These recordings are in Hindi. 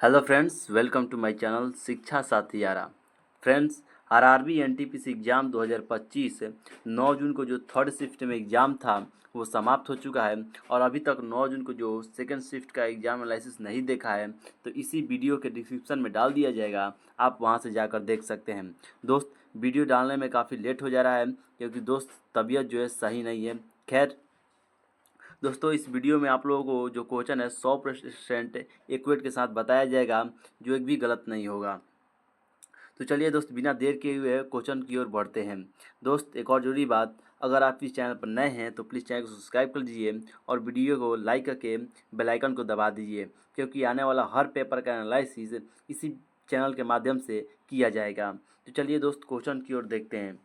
Hello friends, welcome to my channel Shiksha Sathiyara. Friends, RRB NTPC exam 2025 9 जून को जो थर्ड शिफ्ट में एग्ज़ाम था वो समाप्त हो चुका है और अभी तक 9 जून को जो सेकंड शिफ्ट का एग्ज़ाम एनालिसिस नहीं देखा है तो इसी वीडियो के डिस्क्रिप्शन में डाल दिया जाएगा, आप वहां से जाकर देख सकते हैं। दोस्त, वीडियो डालने में काफ़ी लेट हो जा रहा है क्योंकि दोस्त तबीयत जो है सही नहीं है। खैर दोस्तों, इस वीडियो में आप लोगों को जो क्वेश्चन है 100% एक्यूरेट के साथ बताया जाएगा, जो एक भी गलत नहीं होगा। तो चलिए दोस्त, बिना देर किए हुए क्वेश्चन की ओर बढ़ते हैं। दोस्त, एक और जरूरी बात, अगर आप इस चैनल पर नए हैं तो प्लीज़ चैनल को सब्सक्राइब कर लीजिए और वीडियो को लाइक करके बेल आइकन को दबा दीजिए, क्योंकि आने वाला हर पेपर का एनालिसिस इसी चैनल के माध्यम से किया जाएगा। तो चलिए दोस्त, क्वेश्चन की ओर देखते हैं।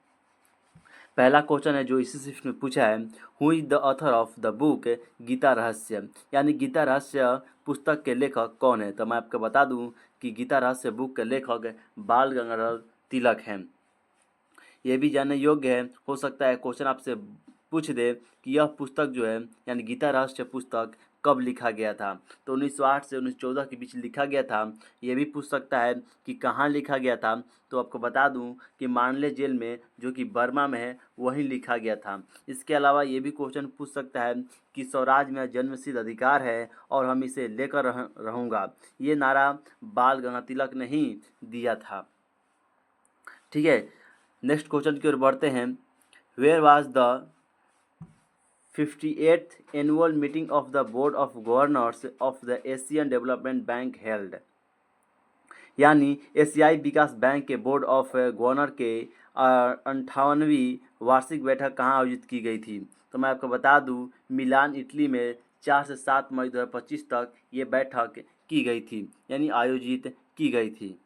पहला क्वेश्चन है जो इसी शिफ्ट में पूछा है, who is the author of the book Gita Rahasya, यानी गीता रहस्य पुस्तक के लेखक कौन है। तो मैं आपको बता दूं कि गीता रहस्य बुक के लेखक बाल गंगाधर तिलक हैं। यह भी जानने योग्य है, हो सकता है क्वेश्चन आपसे पूछ दे कि यह पुस्तक जो है यानी गीता रहस्य पुस्तक कब लिखा गया था। तो 1908 से 1914 के बीच लिखा गया था। यह भी पूछ सकता है कि कहाँ लिखा गया था। तो आपको बता दूं कि मांडले जेल में, जो कि बर्मा में है, वहीं लिखा गया था। इसके अलावा ये भी क्वेश्चन पूछ सकता है कि स्वराज मेरा जन्मसिद्ध अधिकार है और हम इसे लेकर रहूँगा। ये नारा बाल गंगाधर तिलक ने ही दिया था। ठीक है, नेक्स्ट क्वेश्चन की ओर बढ़ते हैं। Where was the 58th annual meeting of the board of governors of the Asian development bank held, यानी एशियाई विकास बैंक के बोर्ड ऑफ गवर्नर के 58वीं वार्षिक बैठक कहाँ आयोजित की गई थी। तो मैं आपको बता दूं, मिलान इटली में 4 से 7 मई 2025 तक ये बैठक की गई थी, यानी आयोजित की गई थी।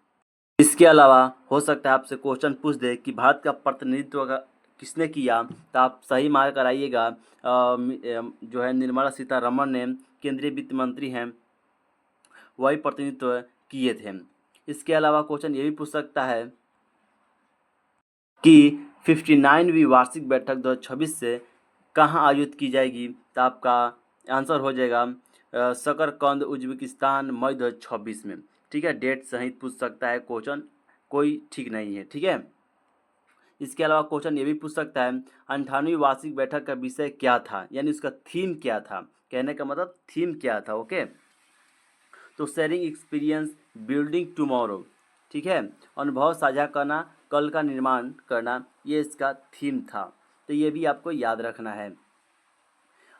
इसके अलावा हो सकता है आपसे क्वेश्चन पूछ दे कि भारत का प्रतिनिधित्व किसने किया। तो आप सही मार्क कराइएगा, जो है निर्मला सीतारमण ने, केंद्रीय वित्त मंत्री हैं, वही प्रतिनिधित्व किए थे। इसके अलावा क्वेश्चन ये भी पूछ सकता है कि 59वीं वार्षिक बैठक 2026 से कहाँ आयोजित की जाएगी। तो आपका आंसर हो जाएगा शकरकंद, उज्बेकिस्तान, मई 2026 में। ठीक है, डेट सहित पूछ सकता है क्वेश्चन, कोई ठीक नहीं है। ठीक है, इसके अलावा क्वेश्चन ये भी पूछ सकता है 58वीं वार्षिक बैठक का विषय क्या था, यानी उसका थीम क्या था। कहने का मतलब थीम क्या था। ओके, तो शेयरिंग एक्सपीरियंस, बिल्डिंग टुमारो। ठीक है, अनुभव साझा करना, कल का निर्माण करना, ये इसका थीम था। तो ये भी आपको याद रखना है।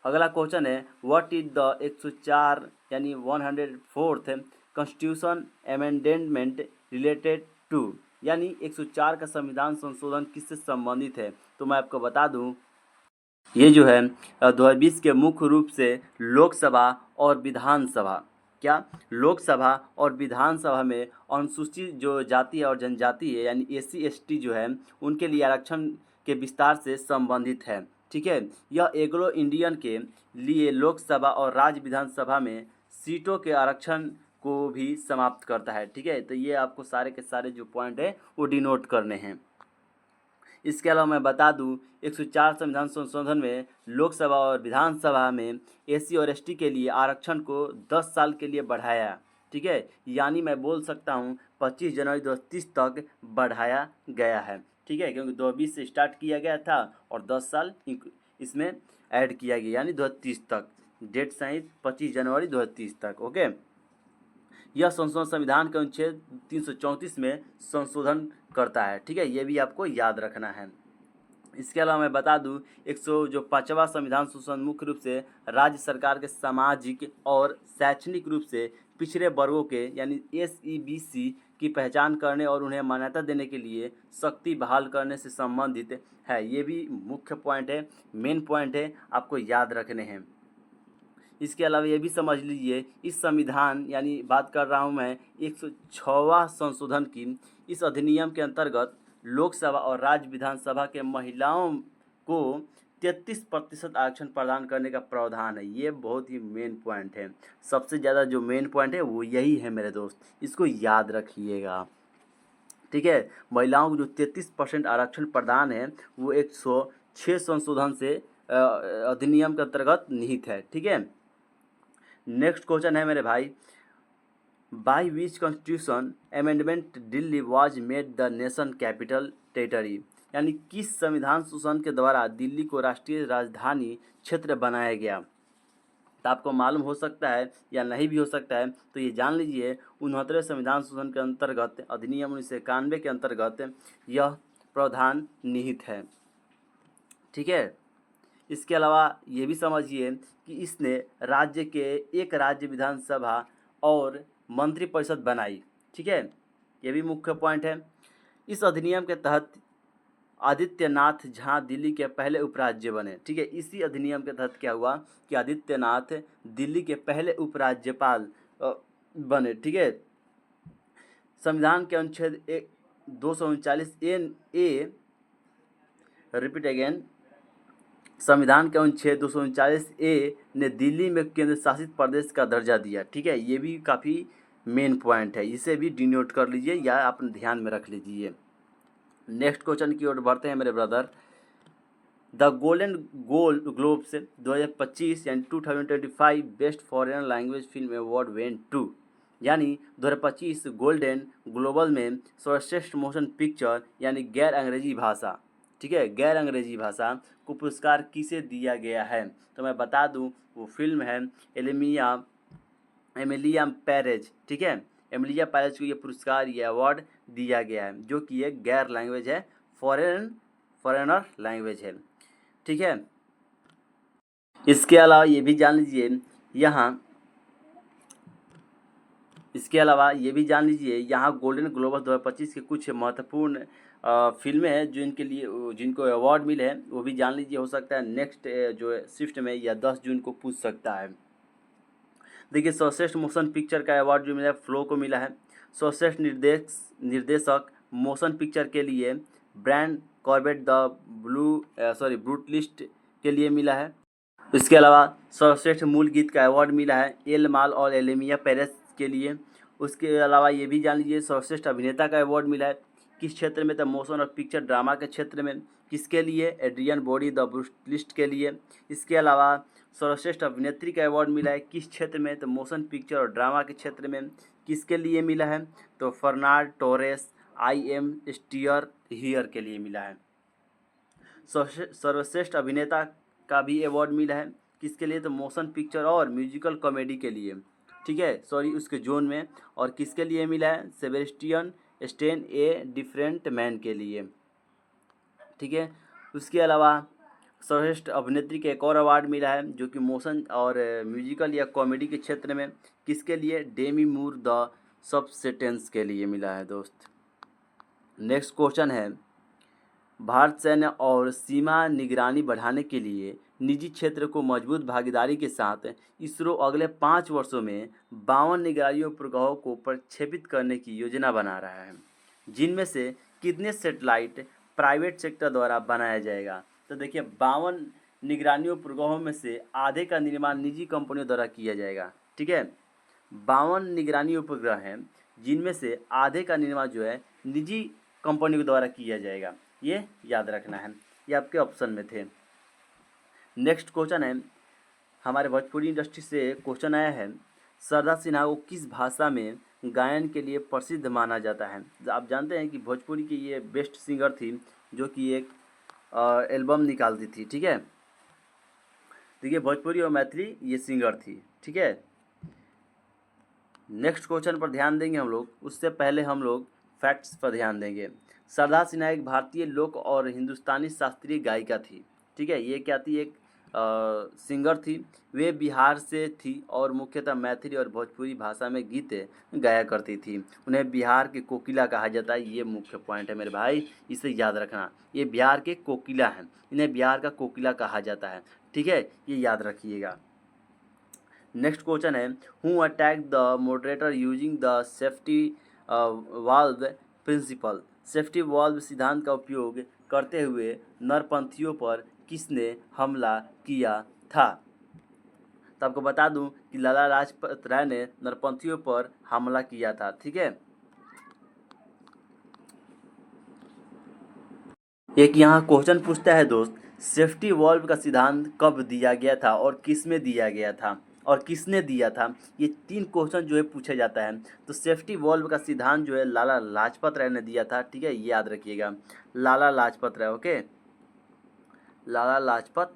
अगला क्वेश्चन है, व्हाट इज द 104 यानी 104th constitution amendment related to, यानी 104 का संविधान संशोधन किससे संबंधित है। तो मैं आपको बता दूं, ये जो है 2020 के मुख्य रूप से लोकसभा और विधानसभा, क्या लोकसभा और विधानसभा में अनुसूचित जो जाति और जनजाति है यानी SC ST जो है उनके लिए आरक्षण के विस्तार से संबंधित है। ठीक है, यह एग्लो इंडियन के लिए लोकसभा और राज्य विधानसभा में सीटों के आरक्षण को भी समाप्त करता है। ठीक है, तो ये आपको सारे के सारे जो पॉइंट है वो डिनोट करने हैं। इसके अलावा मैं बता दूं, 104 संविधान संशोधन में लोकसभा और विधानसभा में SC और ST के लिए आरक्षण को 10 साल के लिए बढ़ाया। ठीक है, यानी मैं बोल सकता हूं 25 जनवरी 2030 तक बढ़ाया गया है। ठीक है, क्योंकि 2020 से स्टार्ट किया गया था और 10 साल इसमें ऐड किया गया, यानी 2030 तक, डेट सहित 25 जनवरी 2030 तक। ओके, यह संशोधन संविधान के अनुच्छेद 334 में संशोधन करता है। ठीक है, ये भी आपको याद रखना है। इसके अलावा मैं बता दूं, 105वां संविधान संशोधन मुख्य रूप से राज्य सरकार के सामाजिक और शैक्षणिक रूप से पिछड़े वर्गों के यानी SEBC की पहचान करने और उन्हें मान्यता देने के लिए शक्ति बहाल करने से संबंधित है। ये भी मुख्य पॉइंट है, मेन पॉइंट है, आपको याद रखने हैं। इसके अलावा ये भी समझ लीजिए, इस संविधान यानी बात कर रहा हूँ मैं 106वां संशोधन की, इस अधिनियम के अंतर्गत लोकसभा और राज्य विधानसभा के महिलाओं को 33% आरक्षण प्रदान करने का प्रावधान है। ये बहुत ही मेन पॉइंट है, सबसे ज़्यादा जो मेन पॉइंट है वो यही है मेरे दोस्त, इसको याद रखिएगा। ठीक है, महिलाओं को जो 33% आरक्षण प्रदान है वो 106 संशोधन से अधिनियम के अंतर्गत निहित है। ठीक है, नेक्स्ट क्वेश्चन है मेरे भाई, by which constitution amendment Delhi was made the nation capital territory, यानी किस संविधान संशोधन के द्वारा दिल्ली को राष्ट्रीय राजधानी क्षेत्र बनाया गया। तो आपको मालूम हो सकता है या नहीं भी हो सकता है, तो ये जान लीजिए 69वें संविधान संशोधन के अंतर्गत अधिनियम 1991 के अंतर्गत यह प्रावधान निहित है। ठीक है। इसके अलावा ये भी समझिए कि इसने राज्य के एक राज्य विधानसभा और मंत्रिपरिषद बनाई। ठीक है, ये भी मुख्य पॉइंट है। इस अधिनियम के तहत आदित्यनाथ झा दिल्ली के पहले उपराज्य बने। ठीक है, इसी अधिनियम के तहत क्या हुआ कि आदित्यनाथ दिल्ली के पहले उपराज्यपाल बने। ठीक है, संविधान के अनुच्छेद 239 रिपीट अगेन, संविधान के अनुच्छेद 239 ने दिल्ली में केंद्र शासित प्रदेश का दर्जा दिया। ठीक है, ये भी काफ़ी मेन पॉइंट है, इसे भी डिनोट कर लीजिए या अपने ध्यान में रख लीजिए। नेक्स्ट क्वेश्चन की ओर बढ़ते हैं मेरे ब्रदर। द गोल्डन ग्लोब्स 2025 यानी 2025 best foreign language film award went to, यानी 2025 गोल्डन ग्लोबल में सर्वश्रेष्ठ मोशन पिक्चर यानी गैर अंग्रेजी भाषा, ठीक है, गैर अंग्रेजी भाषा को पुरस्कार किसे दिया गया है। तो मैं बता दूं वो फिल्म है एमिलिया पेरेज। ठीक है, एमिलिया पेरेज को ये पुरस्कार, ये अवार्ड दिया गया है, जो कि एक गैर लैंग्वेज है, फॉरेनर लैंग्वेज है। ठीक है, इसके अलावा ये भी जान लीजिए यहाँ गोल्डन ग्लोबल 2025 के कुछ महत्वपूर्ण फिल्में हैं जिनको अवार्ड मिले हैं, वो भी जान लीजिए। हो सकता है नेक्स्ट जो शिफ्ट में या 10 जून को पूछ सकता है। देखिए, सर्वश्रेष्ठ मोशन पिक्चर का अवार्ड जो मिला है फ्लो को मिला है। सर्वश्रेष्ठ निर्देशक मोशन पिक्चर के लिए ब्रैंड कॉर्बेट ब्रूटलिस्ट के लिए मिला है। इसके अलावा सर्वश्रेष्ठ मूल गीत का अवार्ड मिला है एल माल और एलेमिया पेरेस के लिए। उसके अलावा ये भी जान लीजिए सर्वश्रेष्ठ अभिनेता का अवार्ड मिला है किस क्षेत्र में, तो मोशन और पिक्चर ड्रामा के क्षेत्र में। किसके लिए? एड्रियन बॉडी द ब्रूटलिस्ट के लिए। इसके अलावा सर्वश्रेष्ठ अभिनेत्री का अवार्ड मिला है किस क्षेत्र में, तो मोशन पिक्चर और ड्रामा के क्षेत्र में। किसके लिए मिला है? तो Fernanda Torres I am still here के लिए मिला है। सर्वश्रेष्ठ अभिनेता का भी अवार्ड मिला है किसके लिए, तो मोशन पिक्चर और म्यूजिकल कॉमेडी के लिए। ठीक है, उसके जोन में। और किसके लिए मिला है? Sebastian Stan a different man के लिए। ठीक है, उसके अलावा सर्वश्रेष्ठ अभिनेत्री के एक और अवार्ड मिला है जो कि मोशन और म्यूजिकल या कॉमेडी के क्षेत्र में। किसके लिए? डेमी मूर द सबस्टेंस के लिए मिला है दोस्त। नेक्स्ट क्वेश्चन है, भारत सैन्य और सीमा निगरानी बढ़ाने के लिए निजी क्षेत्र को मजबूत भागीदारी के साथ इसरो अगले 5 वर्षों में 52 निगरानी उपग्रहों को प्रक्षेपित करने की योजना बना रहा है, जिनमें से कितने सैटेलाइट प्राइवेट सेक्टर द्वारा बनाया जाएगा। तो देखिए, 52 निगरानी उपग्रहों में से आधे का निर्माण निजी कंपनियों द्वारा किया जाएगा। ठीक है, 52 निगरानी उपग्रह हैं जिनमें से आधे का निर्माण जो है निजी कंपनियों के द्वारा किया जाएगा, ये याद रखना है, ये आपके ऑप्शन में थे। नेक्स्ट क्वेश्चन है, हमारे भोजपुरी इंडस्ट्री से क्वेश्चन आया है, शारदा सिन्हा को किस भाषा में गायन के लिए प्रसिद्ध माना जाता है। आप जानते हैं कि भोजपुरी की ये बेस्ट सिंगर थी जो कि एक एल्बम निकालती थी। ठीक है, देखिए भोजपुरी और मैथिली ये सिंगर थी। ठीक है, नेक्स्ट क्वेश्चन पर ध्यान देंगे हम लोग, उससे पहले हम लोग फैक्ट्स पर ध्यान देंगे। शारदा सिन्हा एक भारतीय लोक और हिंदुस्तानी शास्त्रीय गायिका थी। ठीक है, ये क्या थी? एक सिंगर थी। वे बिहार से थी और मुख्यतः मैथिली और भोजपुरी भाषा में गीत गाया करती थी। उन्हें बिहार के कोकिला कहा जाता है, ये मुख्य पॉइंट है मेरे भाई, इसे याद रखना। ये बिहार के कोकिला हैं, इन्हें बिहार का कोकिला कहा जाता है। ठीक है, ये याद रखिएगा। नेक्स्ट क्वेश्चन है, who attack the moderator using the safety valve principle. Safety valve सिद्धांत का उपयोग करते हुए नरपंथियों पर किसने हमला किया था। तो आपको बता दूं कि लाला लाजपत राय ने नरपंथियों पर हमला किया था। ठीक है, एक यहाँ क्वेश्चन पूछता है दोस्त, सेफ्टी वाल्व का सिद्धांत कब दिया गया था और किस में दिया गया था। और किसने दिया था? ये 3 क्वेश्चन जो है पूछा जाता है। तो सेफ्टी वॉल्व का सिद्धांत जो है लाला लाजपत राय ने दिया था, ठीक है, ये याद रखिएगा, लाला लाजपत राय। ओके, लाला लाजपत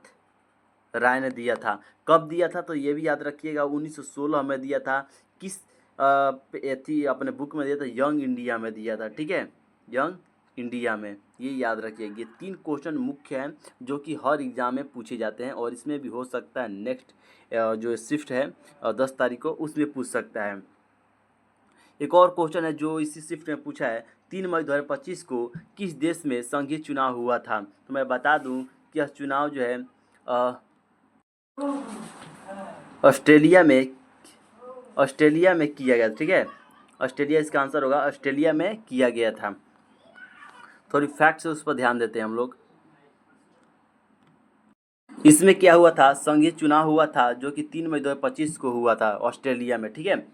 राय ने दिया था। कब दिया था? तो ये भी याद रखिएगा, 1916 में दिया था। किस थी अपने बुक में दिया था? यंग इंडिया में दिया था, ठीक है, यंग इंडिया में। ये याद रखिए, ये 3 क्वेश्चन मुख्य हैं जो कि हर एग्जाम में पूछे जाते हैं, और इसमें भी हो सकता है नेक्स्ट जो शिफ्ट है 10 तारीख को, उसमें पूछ सकता है। एक और क्वेश्चन है जो इसी शिफ्ट में पूछा है, 3 मई 2025 को किस देश में संघीय चुनाव हुआ था? तो मैं बता दूं कि यह चुनाव जो है ऑस्ट्रेलिया में किया गया, ठीक है, ऑस्ट्रेलिया इसका आंसर होगा, ऑस्ट्रेलिया में किया गया था। थोड़ी फैक्ट से उस पर ध्यान देते हैं हम लोग। इसमें क्या हुआ था? संघीय चुनाव हुआ था जो कि 3 मई 2025 को हुआ था ऑस्ट्रेलिया में, ठीक है।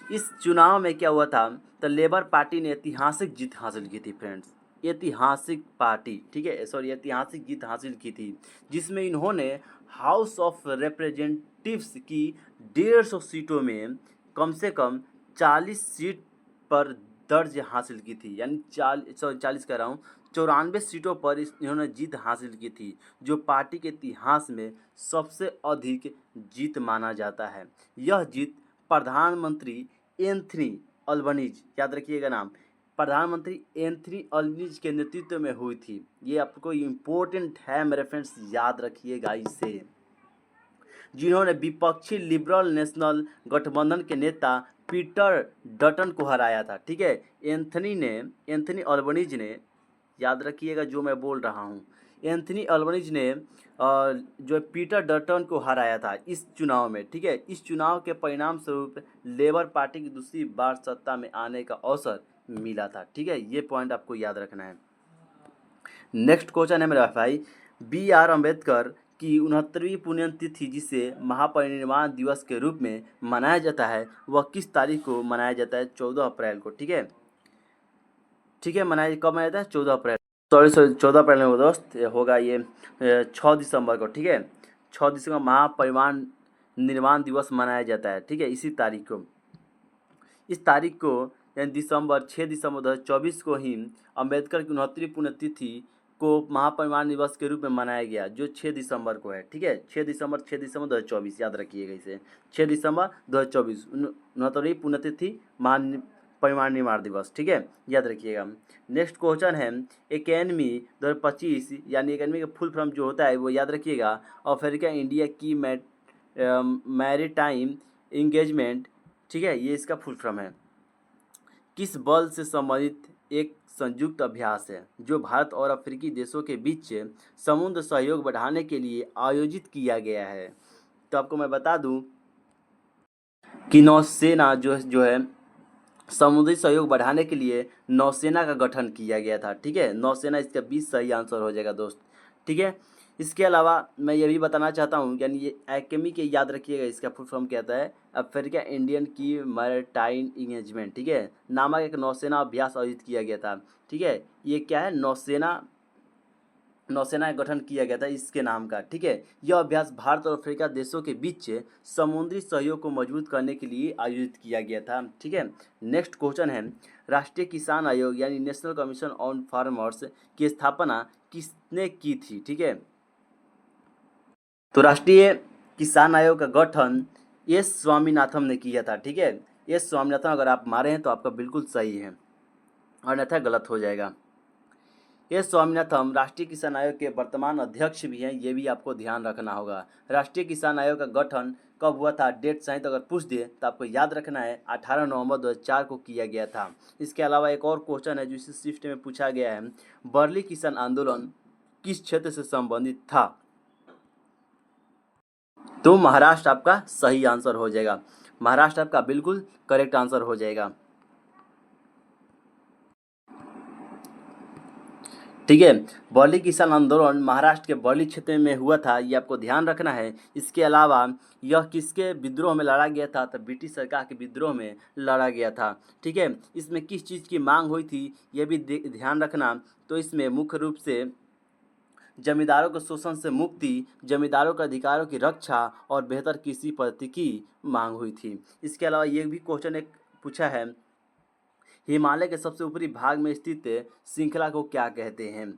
इस चुनाव में क्या हुआ था? तो लेबर पार्टी ने ऐतिहासिक जीत हासिल की थी फ्रेंड्स, ऐतिहासिक पार्टी, ठीक है, सॉरी, ऐतिहासिक जीत हासिल की थी, जिसमें इन्होंने हाउस ऑफ रिप्रेजेंटेटिव्स की 150 सीटों में कम से कम 40 सीट पर दर्ज हासिल की थी, यानी 40 कह रहा हूँ, 94 सीटों पर इन्होंने जीत हासिल की थी, जो पार्टी के इतिहास में सबसे अधिक जीत माना जाता है। यह जीत प्रधानमंत्री एंथनी अल्बनीज, याद रखिएगा नाम, प्रधानमंत्री एंथनी अल्बनीज के नेतृत्व में हुई थी। ये आपको इम्पोर्टेंट है मेरे फ्रेंड्स, याद रखिएगा इसे। जिन्होंने विपक्षी लिबरल नेशनल गठबंधन के नेता पीटर डटन को हराया था, ठीक है। एंथनी अल्बनीज ने, याद रखिएगा जो मैं बोल रहा हूँ, एंथनी अल्बनीज ने जो पीटर डटन को हराया था इस चुनाव में, ठीक है। इस चुनाव के परिणाम स्वरूप लेबर पार्टी की दूसरी बार सत्ता में आने का अवसर मिला था, ठीक है, ये पॉइंट आपको याद रखना है। नेक्स्ट क्वेश्चन है मेरा भाई, BR अम्बेडकर की 69वीं पुण्यतिथि जिसे महापरिनिर्वाण दिवस के रूप में मनाया जाता है, वह किस तारीख को मनाया जाता है? 14 अप्रैल को, ठीक है, ठीक है, कब मनाया जाता है? 14 अप्रैल, सॉरी 14 अप्रैल में दोस्त होगा ये 6 दिसंबर को, ठीक है, 6 दिसंबर महापरिनिर्वाण निर्वाण दिवस मनाया जाता है, ठीक है, इसी तारीख को। इस तारीख को यानी 6 दिसंबर 2024 को ही अम्बेडकर की 69वीं पुण्यतिथि को महापरिनिर्वाण दिवस के रूप में मनाया गया, जो 6 दिसंबर को है, ठीक है, 6 दिसंबर 2024, याद रखिएगा इसे, 6 दिसंबर 2024 69वीं पुण्यतिथि महापरिनिर्वाण निर्वाण दिवस, ठीक है, याद रखिएगा। नेक्स्ट क्वेश्चन है, एकेडमी 2025, यानी एकेडमी का फुल फॉर्म जो होता है वो याद रखिएगा, अफ्रीका इंडिया की मैरीटाइम इंगेजमेंट, ठीक है, ये इसका फुल फॉर्म है। किस बल से संबंधित एक संयुक्त अभ्यास है जो भारत और अफ्रीकी देशों के बीच समुद्र सहयोग बढ़ाने के लिए आयोजित किया गया है? तो आपको मैं बता दूं कि नौसेना जो है समुद्री सहयोग बढ़ाने के लिए नौसेना का गठन किया गया था, ठीक है, नौसेना इसका 20 सही आंसर हो जाएगा दोस्त, ठीक है। इसके अलावा मैं ये भी बताना चाहता हूँ, यानी ये एक्मी के याद रखिएगा, इसका फुल फॉर्म क्या होता है? अफ्रीका इंडियन की मैरीटाइम इंगेजमेंट, ठीक है, नामक एक नौसेना अभ्यास आयोजित किया गया था, ठीक है। ये क्या है? नौसेना का गठन किया गया था इसके नाम का, ठीक है। यह अभ्यास भारत और अफ्रीका देशों के बीच समुद्री सहयोग को मजबूत करने के लिए आयोजित किया गया था, ठीक है। नेक्स्ट क्वेश्चन है, राष्ट्रीय किसान आयोग यानी नेशनल कमीशन ऑन फार्मर्स की स्थापना किसने की थी? ठीक है, तो राष्ट्रीय किसान आयोग का गठन एस स्वामीनाथन ने किया था, ठीक है। एस स्वामीनाथन अगर आप मारे हैं तो आपका बिल्कुल सही है, अन्यथा गलत हो जाएगा। एस स्वामीनाथन राष्ट्रीय किसान आयोग के वर्तमान अध्यक्ष भी हैं, ये भी आपको ध्यान रखना होगा। राष्ट्रीय किसान आयोग का गठन कब हुआ था? डेट सहित अगर पूछ दे तो आपको याद रखना है 18 नवंबर 2004 को किया गया था। इसके अलावा एक और क्वेश्चन है जो इसी शिफ्ट में पूछा गया है, बर्ली किसान आंदोलन किस क्षेत्र से संबंधित था? तो महाराष्ट्र आपका सही आंसर हो जाएगा, महाराष्ट्र आपका बिल्कुल करेक्ट आंसर हो जाएगा, ठीक है। बर्ली किसान आंदोलन महाराष्ट्र के बर्ली क्षेत्र में हुआ था, ये आपको ध्यान रखना है। इसके अलावा यह किसके विद्रोह में लड़ा गया था? तो ब्रिटिश सरकार के विद्रोह में लड़ा गया था, ठीक है। इसमें किस चीज़ की मांग हुई थी ये भी ध्यान रखना। तो इसमें मुख्य रूप से जमींदारों को शोषण से मुक्ति, जमींदारों के अधिकारों की रक्षा और बेहतर कृषि पद्धति की मांग हुई थी। इसके अलावा ये भी क्वेश्चन एक पूछा है, हिमालय के सबसे ऊपरी भाग में स्थित श्रृंखला को क्या कहते हैं?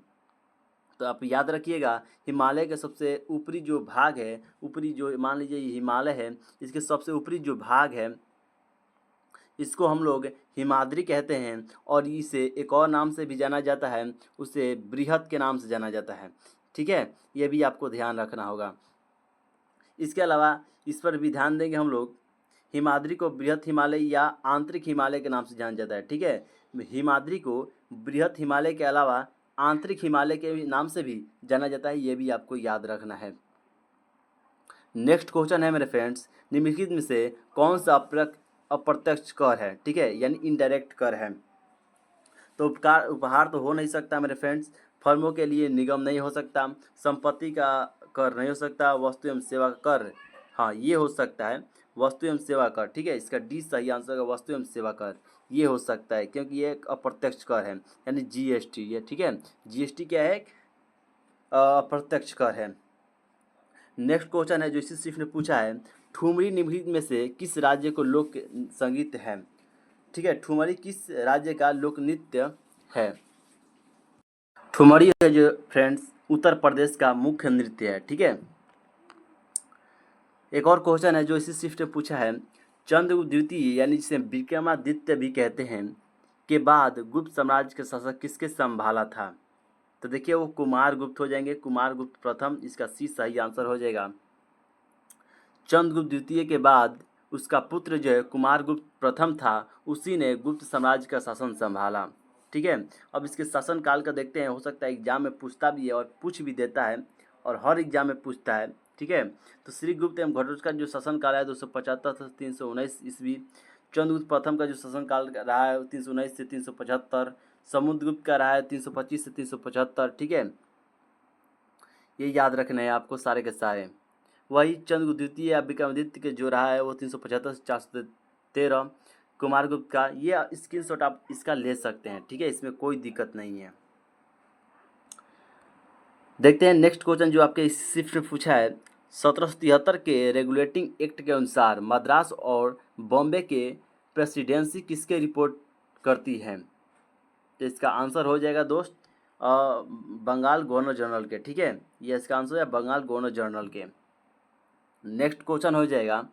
तो आप याद रखिएगा, हिमालय के सबसे ऊपरी जो भाग है, ऊपरी जो मान लीजिए ये हिमालय है, इसके सबसे ऊपरी जो भाग है इसको हम लोग हिमाद्री कहते हैं, और इसे एक और नाम से भी जाना जाता है, उसे बृहत के नाम से जाना जाता है। ठीक है, ये भी आपको ध्यान रखना होगा। इसके अलावा इस पर भी ध्यान देंगे हम लोग, हिमाद्री को बृहत हिमालय या आंतरिक हिमालय के नाम से जाना जाता है। ठीक है, हिमाद्री को बृहत हिमालय के अलावा आंतरिक हिमालय के नाम से भी जाना जाता है, ये भी आपको याद रखना है। नेक्स्ट क्वेश्चन है मेरे फ्रेंड्स, निम्नलिखित में से कौन सा अप्रत्यक्ष कर है? ठीक है, यानी इनडायरेक्ट कर है। तो उपहार तो हो नहीं सकता मेरे फ्रेंड्स, फर्मों के लिए निगम नहीं हो सकता, संपत्ति का कर नहीं हो सकता, वस्तु एवं सेवा कर, हाँ ये हो सकता है, वस्तु एवं सेवा कर। ठीक है, इसका डी सही आंसर है, वस्तु एवं सेवा कर ये हो सकता है, क्योंकि ये एक अप्रत्यक्ष कर है, यानी जीएसटी। ये ठीक है, जीएसटी क्या है? अप्रत्यक्ष कर है। नेक्स्ट क्वेश्चन है जो इसी शिफ्ट ने पूछा है, ठुमरी निम्नलिखित में से किस राज्य को लोक संगीत है? ठीक है, ठुमरी किस राज्य का लोक नृत्य है? ठुमरी है जो फ्रेंड्स उत्तर प्रदेश का मुख्य नृत्य है। ठीक है, एक और क्वेश्चन है जो इसी शिफ्ट ने पूछा है, चंद्रगुप्त द्वितीय यानी जिसे विक्रमादित्य भी कहते हैं के बाद गुप्त साम्राज्य के शासक किसके संभाला था? तो देखिए वो कुमार गुप्त हो जाएंगे, कुमार गुप्त प्रथम, इसका सी सही आंसर हो जाएगा। चंद्रगुप्त द्वितीय के बाद उसका पुत्र जो है कुमार गुप्त प्रथम था, उसी ने गुप्त साम्राज्य का शासन संभाला। ठीक है, अब इसके शासन काल का देखते हैं, हो सकता है एग्जाम में पूछता भी है और पूछ भी देता है, और हर एग्जाम में पूछता है। ठीक है, तो श्रीगुप्त एवं घटोत्कच का जो शासन काल है 275 से 319 ईस्वी, चंद्रगुप्त प्रथम का जो शासन काल रहा है 319 से 375, समुद्रगुप्त का रहा है 325 से 375। ठीक है, ये याद रखना है आपको सारे के सारे। वही चंद्रगुप्त द्वितीय या विक्रमादित्य के जो रहा है वो 375 से 413, कुमार गुप्त का ये स्क्रीनशॉट आप इसका ले सकते हैं। ठीक है, इसमें कोई दिक्कत नहीं है। देखते हैं नेक्स्ट क्वेश्चन जो आपके इस शिफ्ट में पूछा है, 1773 के रेगुलेटिंग एक्ट के अनुसार मद्रास और बॉम्बे के प्रेसिडेंसी किसके रिपोर्ट करती है? तो इसका आंसर हो जाएगा दोस्त बंगाल गवर्नर जनरल के। ठीक है, ये इसका आंसर है बंगाल गवर्नर जनरल के। नेक्स्ट क्वेश्चन हो जाएगा,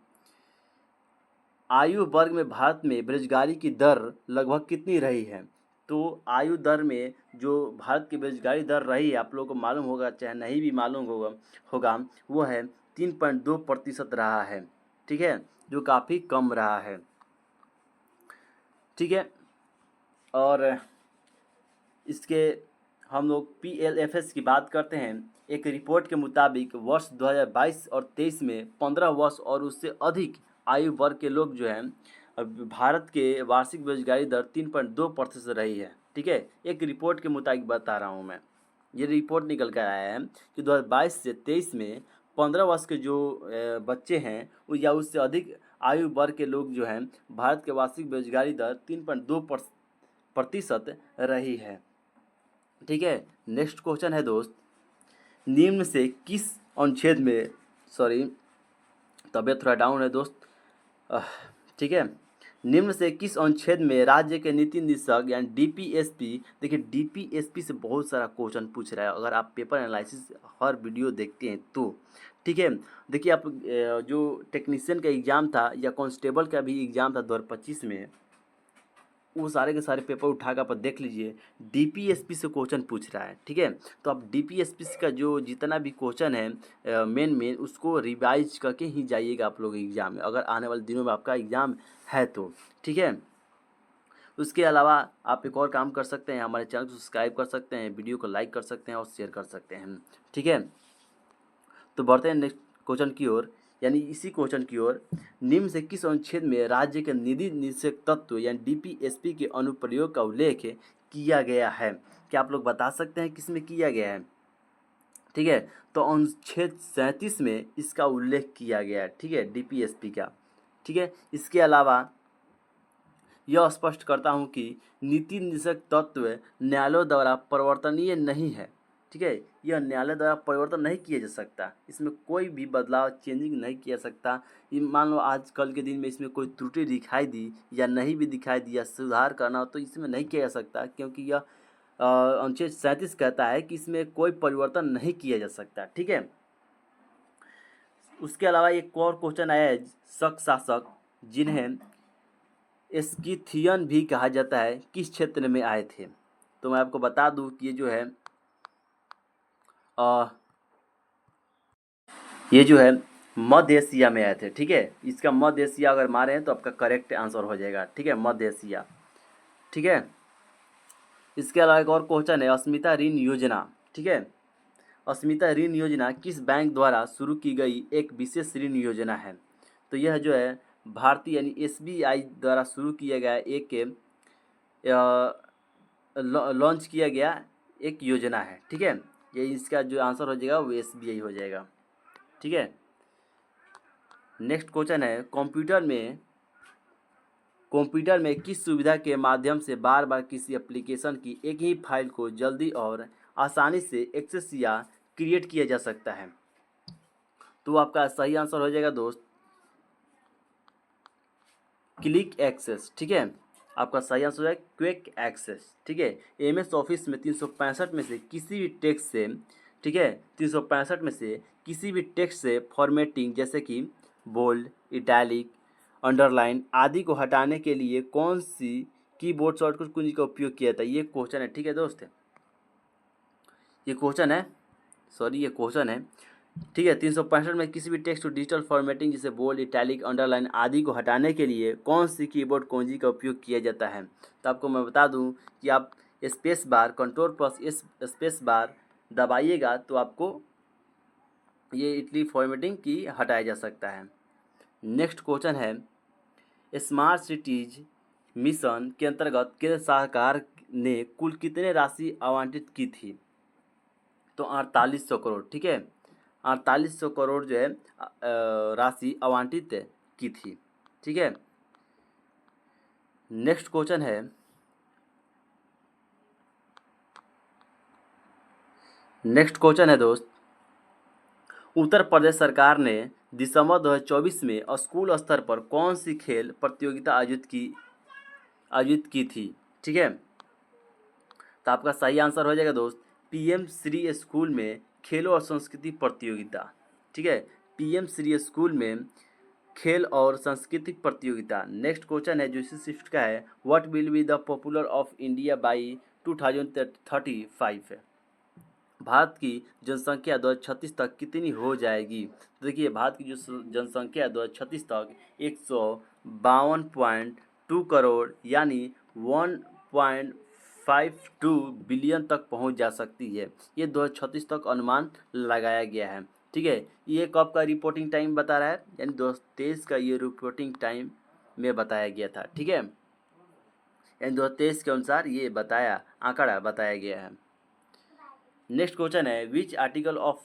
आयु वर्ग में भारत में बेरोजगारी की दर लगभग कितनी रही है? तो आयु दर में जो भारत की बेरोजगारी दर रही है, आप लोगों को मालूम होगा चाहे नहीं भी मालूम होगा वो है 3.2% रहा है। ठीक है, जो काफ़ी कम रहा है। ठीक है, और इसके हम लोग PLFS की बात करते हैं। एक रिपोर्ट के मुताबिक वर्ष 2022 और 23 में 15 वर्ष और उससे अधिक आयु वर्ग के लोग जो हैं भारत के वार्षिक बेरोजगारी दर 3.2% रही है। ठीक है, एक रिपोर्ट के मुताबिक बता रहा हूँ मैं, ये रिपोर्ट निकल कर आया है कि 2022 से 23 में 15 वर्ष के जो बच्चे हैं या उससे अधिक आयु वर्ग के लोग जो हैं भारत के वार्षिक बेरोजगारी दर 3.2% रही है। ठीक है, नेक्स्ट क्वेश्चन है दोस्त, निम्न से किस अनुच्छेद में, सॉरी तबीयत थोड़ा डाउन है दोस्त, ठीक है, निम्न से किस अनुच्छेद में राज्य के नीति निदेशक यानी DPSP, देखिए DPSP से बहुत सारा क्वेश्चन पूछ रहा है अगर आप पेपर एनालिसिस हर वीडियो देखते हैं तो। ठीक है, देखिए आप जो टेक्नीशियन का एग्ज़ाम था या कांस्टेबल का भी एग्ज़ाम था 2025 में, वो सारे के सारे पेपर उठा कर आप देख लीजिए, DPSP से क्वेश्चन पूछ रहा है। ठीक है, तो आप DPSP का जो जितना भी क्वेश्चन है मेन उसको रिवाइज करके ही जाइएगा आप लोग एग्ज़ाम में, अगर आने वाले दिनों में आपका एग्ज़ाम है तो। ठीक है, उसके अलावा आप एक और काम कर सकते हैं, हमारे चैनल को सब्सक्राइब कर सकते हैं, वीडियो को लाइक कर सकते हैं और शेयर कर सकते हैं। ठीक है, तो बढ़ते हैं नेक्स्ट क्वेश्चन की ओर, यानी इसी क्वेश्चन की ओर, निम्न से किस अनुच्छेद में राज्य के निधि निषेध तत्व यानी DPSP के अनुप्रयोग का उल्लेख किया गया है? क्या आप लोग बता सकते हैं किस में किया गया है? ठीक है, तो अनुच्छेद 37 में इसका उल्लेख किया गया है। ठीक है, DPSP का। ठीक है, इसके अलावा यह स्पष्ट करता हूँ कि नीति निषेध तत्व न्यायालयों द्वारा परिवर्तनीय नहीं है। ठीक है। यह न्यायालय द्वारा परिवर्तन नहीं किया जा सकता, इसमें कोई भी बदलाव चेंजिंग नहीं किया जा सकता। ये मान लो आजकल के दिन में इसमें कोई त्रुटि दिखाई दी या नहीं भी दिखाई दी या सुधार करना हो तो इसमें नहीं किया जा सकता, क्योंकि यह अनुच्छेद 37 कहता है कि इसमें कोई परिवर्तन नहीं किया जा सकता। ठीक है। उसके अलावा एक और क्वेश्चन आया है, शक शासक जिन्हें एस्किथियन भी कहा जाता है किस क्षेत्र में आए थे? तो मैं आपको बता दूं कि ये जो है मध्य एशिया में आए थे। ठीक है। इसका मध्य एशिया अगर मारे हैं तो आपका करेक्ट आंसर हो जाएगा। ठीक है, मध्य एशिया। ठीक है। इसके अलावा एक और क्वेश्चन है, अस्मिता ऋण योजना। ठीक है। अस्मिता ऋण योजना किस बैंक द्वारा शुरू की गई एक विशेष ऋण योजना है? तो यह जो है भारतीय यानी SBI द्वारा शुरू किया गया एक लॉन्च किया गया एक योजना है। ठीक है। ये इसका जो आंसर हो जाएगा वो SBI हो जाएगा। ठीक है। नेक्स्ट क्वेश्चन है, कंप्यूटर में किस सुविधा के माध्यम से बार बार किसी एप्लीकेशन की एक ही फाइल को जल्दी और आसानी से एक्सेस या क्रिएट किया जा सकता है? तो आपका सही आंसर हो जाएगा दोस्त क्लिक एक्सेस। ठीक है। आपका सही आंसर हो जाएगा क्विक एक्सेस। ठीक है। MS ऑफिस में 365 में से किसी भी टेक्स्ट से, ठीक है, 365 में से किसी भी टेक्स्ट से फॉर्मेटिंग जैसे कि बोल्ड, इटैलिक, अंडरलाइन आदि को हटाने के लिए कौन सी कीबोर्ड शॉर्टकट कुंजी का उपयोग किया जाता है? ये क्वेश्चन है। ठीक है दोस्त, ये क्वेश्चन है। ठीक है। 365 में किसी भी टेक्स्ट को डिजिटल फॉर्मेटिंग जैसे बोल्ड, इटैलिक, अंडरलाइन आदि को हटाने के लिए कौन सी कीबोर्ड कुंजी का उपयोग किया जाता है? तो आपको मैं बता दूं कि आप space bar, control+ space bar दबाइएगा तो आपको ये इटली फॉर्मेटिंग की हटाया जा सकता है। नेक्स्ट क्वेश्चन है, स्मार्ट सिटीज मिशन के अंतर्गत केंद्र सरकार ने कुल कितने राशि आवंटित की थी? तो 4800 करोड़। ठीक है। 4800 करोड़ जो है राशि आवंटित की थी। ठीक है। नेक्स्ट क्वेश्चन है दोस्त, उत्तर प्रदेश सरकार ने दिसंबर 2024 में स्कूल स्तर पर कौन सी खेल प्रतियोगिता आयोजित की थी? ठीक है। तो आपका सही आंसर हो जाएगा दोस्त PM श्री स्कूल में खेल और संस्कृति प्रतियोगिता। ठीक है। PM श्री स्कूल में खेल और सांस्कृतिक प्रतियोगिता। नेक्स्ट क्वेश्चन है जो इसी शिफ्ट का है, what will be the popular of India by 2035? Bharat की जनसंख्या 2036 तक कितनी हो जाएगी? तो देखिए भारत की जो जनसंख्या 2036 तक 152.2 करोड़ यानी 1.52 बिलियन तक पहुंच जा सकती है। ये 2036 तक अनुमान लगाया गया है। ठीक है। ये कब का रिपोर्टिंग टाइम बता रहा है? यानी 2023 का ये रिपोर्टिंग टाइम में बताया गया था। ठीक है। यानी 2023 के अनुसार ये आंकड़ा बताया गया है। नेक्स्ट क्वेश्चन है, which article of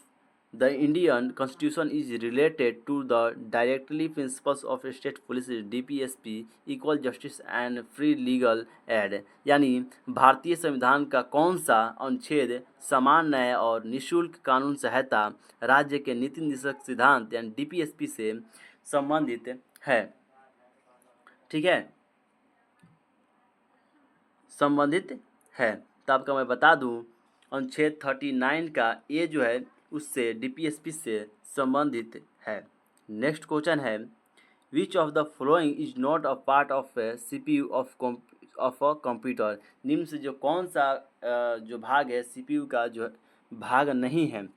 the Indian constitution is related to the directly principles of state police DPSP equal justice and free legal aid? यानी भारतीय संविधान का कौन सा अनुच्छेद समान न्याय और निःशुल्क कानून सहायता राज्य के नीति निर्देशक सिद्धांत यानी DPSP से संबंधित है? ठीक है, संबंधित है। तो आपका मैं बता दूं अनुच्छेद 39 का ये जो है उससे DPSP से संबंधित है। नेक्स्ट क्वेश्चन है, which of the following is not a part of CPU of a computer? निम्न से जो कौन सा जो भाग है CPU का जो भाग नहीं है? तो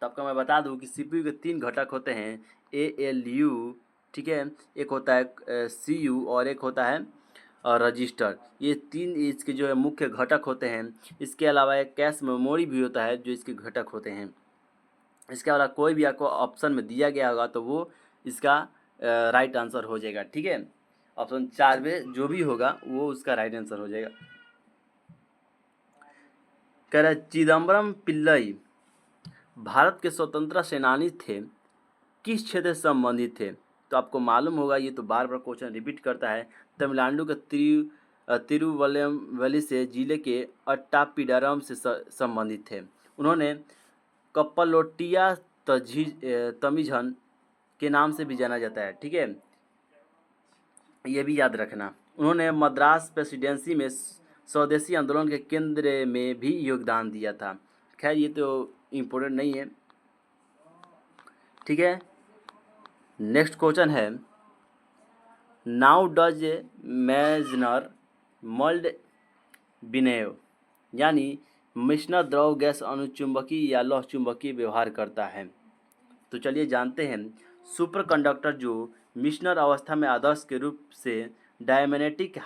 आपका मैं बता दूं कि CPU के 3 घटक होते हैं, ALU, ठीक है, एक होता है CU और एक होता है रजिस्टर। ये 3 इसके जो है मुख्य घटक होते हैं। इसके अलावा एक कैश मेमोरी भी होता है जो इसके घटक होते हैं। इसके अलावा कोई भी आपको ऑप्शन में दिया गया होगा तो वो इसका राइट आंसर हो जाएगा। ठीक है। ऑप्शन 4 में जो भी होगा वो उसका राइट आंसर हो जाएगा। कह रहा है चिदम्बरम पिल्लई भारत के स्वतंत्रता सेनानी थे, किस क्षेत्र से संबंधित थे? तो आपको मालूम होगा, ये तो बार बार क्वेश्चन रिपीट करता है, तमिलनाडु के तिरुवल्लम से जिले के अट्टापीडारम से संबंधित थे। उन्होंने कप्पलोट्टिया तमिझन के नाम से भी जाना जाता है, ठीक है, ये भी याद रखना। उन्होंने मद्रास प्रेसिडेंसी में स्वदेशी आंदोलन के केंद्र में भी योगदान दिया था। खैर ये तो इम्पोर्टेंट नहीं है, ठीक है। नेक्स्ट क्वेश्चन है, नाउ डज मेजनर मल्ड बिनेव, यानी मिश्नर द्रव गैस अनुचुंबकीय या लौह चुंबकीय व्यवहार करता है। तो चलिए जानते हैं। सुपर कंडक्टर जो मिश्नर अवस्था में आदर्श के रूप से डायमैग्नेटिक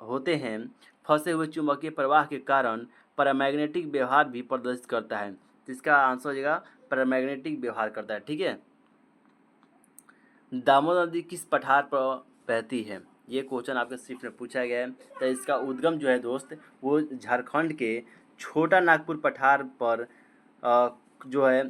होते हैं, फंसे हुए चुंबकीय प्रवाह के कारण पैरामैग्नेटिक व्यवहार भी प्रदर्शित करता है। तो इसका आंसर हो जाएगा पैरामैग्नेटिक व्यवहार करता है, ठीक है। दामोदर नदी किस पठार पर बहती है? ये क्वेश्चन आपके शिफ्ट में पूछा गया है। तो इसका उद्गम जो है दोस्त वो झारखंड के छोटा नागपुर पठार पर जो है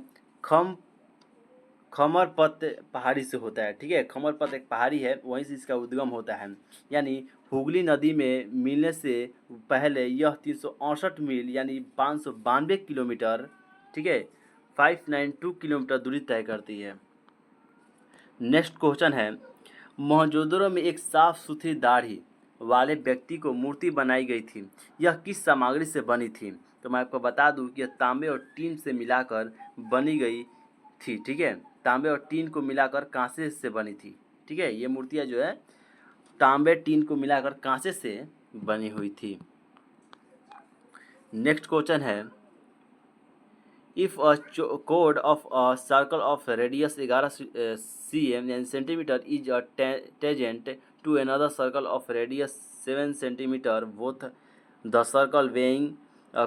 खमरपत पहाड़ी से होता है, ठीक है। खमरपत एक पहाड़ी है, वहीं से इसका उद्गम होता है। यानी हुगली नदी में मिलने से पहले यह 368 मील यानी 592 किलोमीटर, ठीक है, 592 किलोमीटर दूरी तय करती है। नेक्स्ट क्वेश्चन है, मोहनजोदड़ो में एक साफ सुथरी दाढ़ी वाले व्यक्ति को मूर्ति बनाई गई थी, यह किस सामग्री से बनी थी? तो मैं आपको बता दूं कि यह तांबे और टीन से मिलाकर बनी गई थी, ठीक है। तांबे और टीन को मिलाकर कांसे से बनी थी, ठीक है। ये मूर्तियाँ जो है तांबे टीन को मिलाकर कांसे से बनी हुई थी। नेक्स्ट क्वेश्चन है, if a chord of a circle of radius 11 cm and centimeter is a tangent to another circle of radius 7 centimeter, both the circle weighing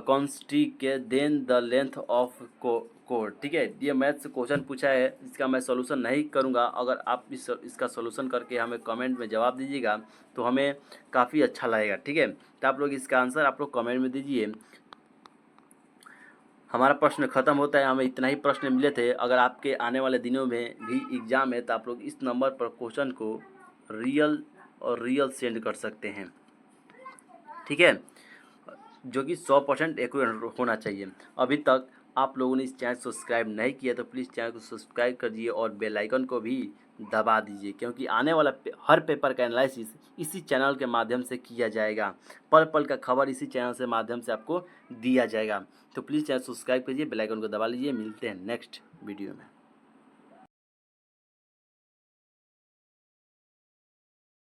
constant, then the length of chord, ठीक है। ये मैथ्स क्वेश्चन पूछा है, इसका मैं सॉल्यूशन नहीं करूँगा। अगर आप इसका सॉल्यूशन करके हमें कमेंट में जवाब दीजिएगा तो हमें काफ़ी अच्छा लगेगा, ठीक है। तो आप लोग इसका आंसर आप लोग कमेंट में दीजिए। हमारा प्रश्न खत्म होता है, हमें इतना ही प्रश्न मिले थे। अगर आपके आने वाले दिनों में भी एग्ज़ाम है तो आप लोग इस नंबर पर क्वेश्चन को रियल सेंड कर सकते हैं, ठीक है, जो कि 100% एक्यूरेट होना चाहिए। अभी तक आप लोगों ने इस चैनल को सब्सक्राइब नहीं किया तो प्लीज़ चैनल को सब्सक्राइब कर दीजिए और बेल आइकन को भी दबा दीजिए, क्योंकि आने वाला हर पेपर का एनालिसिस इसी चैनल के माध्यम से किया जाएगा। पल पल का खबर इसी चैनल से माध्यम से आपको दिया जाएगा। तो प्लीज़ चैनल सब्सक्राइब कीजिए, बेल आइकन को दबा लीजिए। मिलते हैं नेक्स्ट वीडियो में।